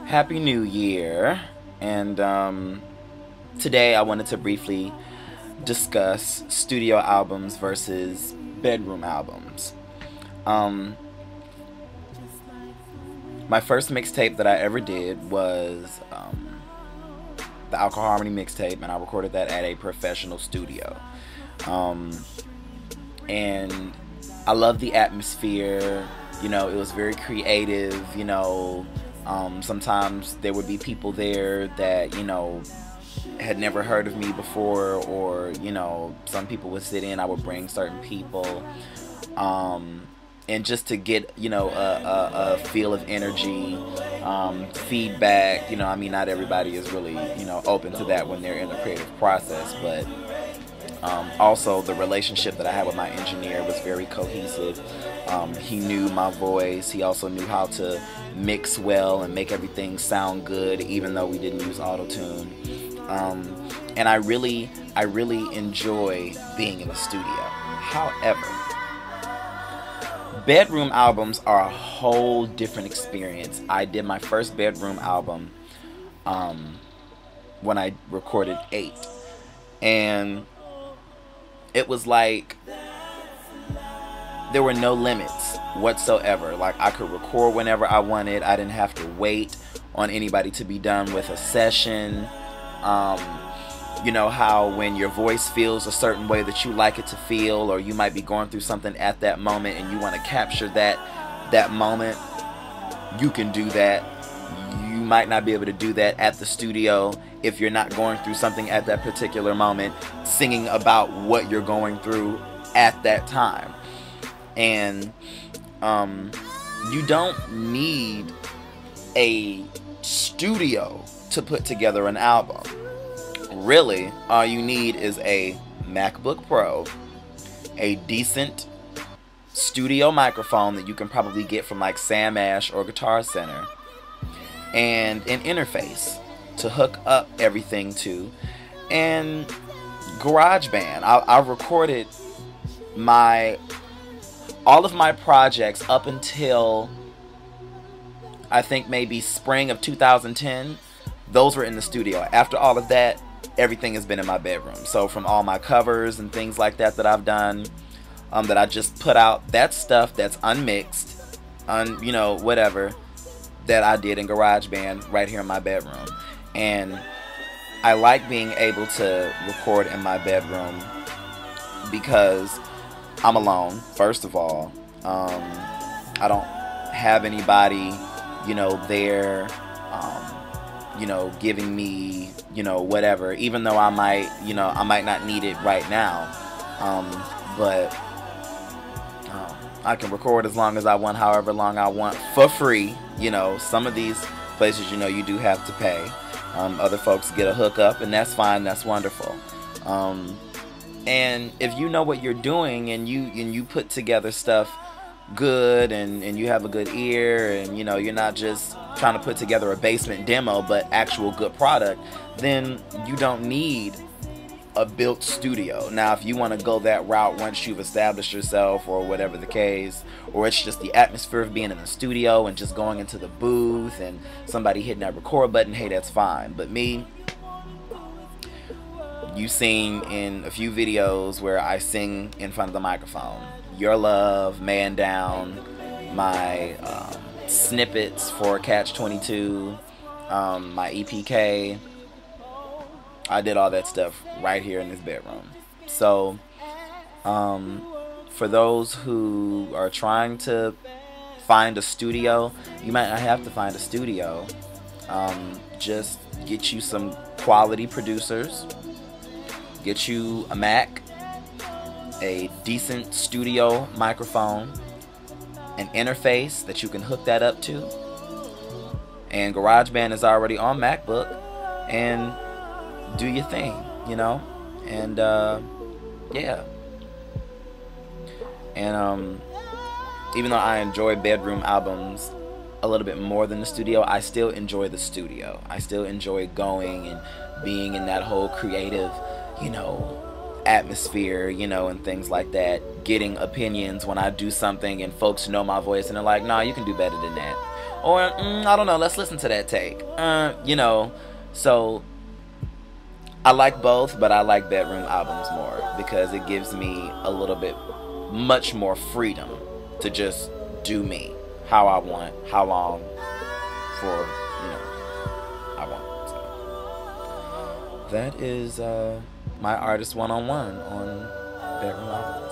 Happy New Year. And today I wanted to briefly discuss studio albums versus bedroom albums. Um, my first mixtape that I ever did was the Alcohol Harmony mixtape, and I recorded that at a professional studio. Um, and I love the atmosphere. You know, it was very creative. Sometimes there would be people there that, had never heard of me before, or, some people would sit in. I would bring certain people. And just to get, a feel of energy, feedback, not everybody is really, open to that when they're in the creative process, but also the relationship that I had with my engineer was very cohesive. He knew my voice. He also knew how to mix well and make everything sound good, even though we didn't use auto-tune. And I really enjoy being in the studio. However, bedroom albums are a whole different experience. I did my first bedroom album when I recorded 8. And it was like there were no limits whatsoever. Like, I could record whenever I wanted. I didn't have to wait on anybody to be done with a session. You know how when your voice feels a certain way that you like it to feel, or you might be going through something at that moment and you want to capture that moment, you can do that. You might not be able to do that at the studio if you're not going through something at that particular moment, singing about what you're going through at that time. And you don't need a studio to put together an album. Really, all you need is a MacBook Pro, a decent studio microphone that you can probably get from like Sam Ash or Guitar Center, and an interface to hook up everything to, and GarageBand. I recorded all of my projects up until I think maybe spring of 2010. Those were in the studio. After all of that, everything has been in my bedroom. So from all my covers and things like that I've done, that I just put out, that stuff that's unmixed, whatever, that I did in GarageBand right here in my bedroom. And I like being able to record in my bedroom because I'm alone, first of all. I don't have anybody, there, giving me, whatever, even though I might not need it right now. But I can record as long as I want, however long I want, for free. Some of these places, you do have to pay. Other folks get a hookup, and that's fine, that's wonderful. And if you know what you're doing, and you put together stuff good, and you have a good ear, and you're not just trying to put together a basement demo but actual good product, then you don't need a built studio. Now, if you want to go that route once you've established yourself, or whatever the case, or it's just the atmosphere of being in the studio and just going into the booth and somebody hitting that record button, hey, that's fine. But me, you've seen in a few videos where I sing in front of the microphone. Your Love, Man Down, my snippets for Catch 22, my EPK. I did all that stuff right here in this bedroom. So, for those who are trying to find a studio, you might not have to find a studio. Just get you some quality producers, get you a Mac, a decent studio microphone, an interface that you can hook that up to, and GarageBand is already on MacBook, and do your thing, and yeah. And even though I enjoy bedroom albums a little bit more than the studio, I still enjoy the studio. I still enjoy going and being in that whole creative, atmosphere, and things like that. Getting opinions when I do something and folks know my voice and they're like, nah, you can do better than that. Or I don't know, let's listen to that take. You know, so I like both, but I like bedroom albums more because it gives me a little bit much more freedom to just do me how I want, how long for, I want. So that is my artist one-on-one on bedroom albums.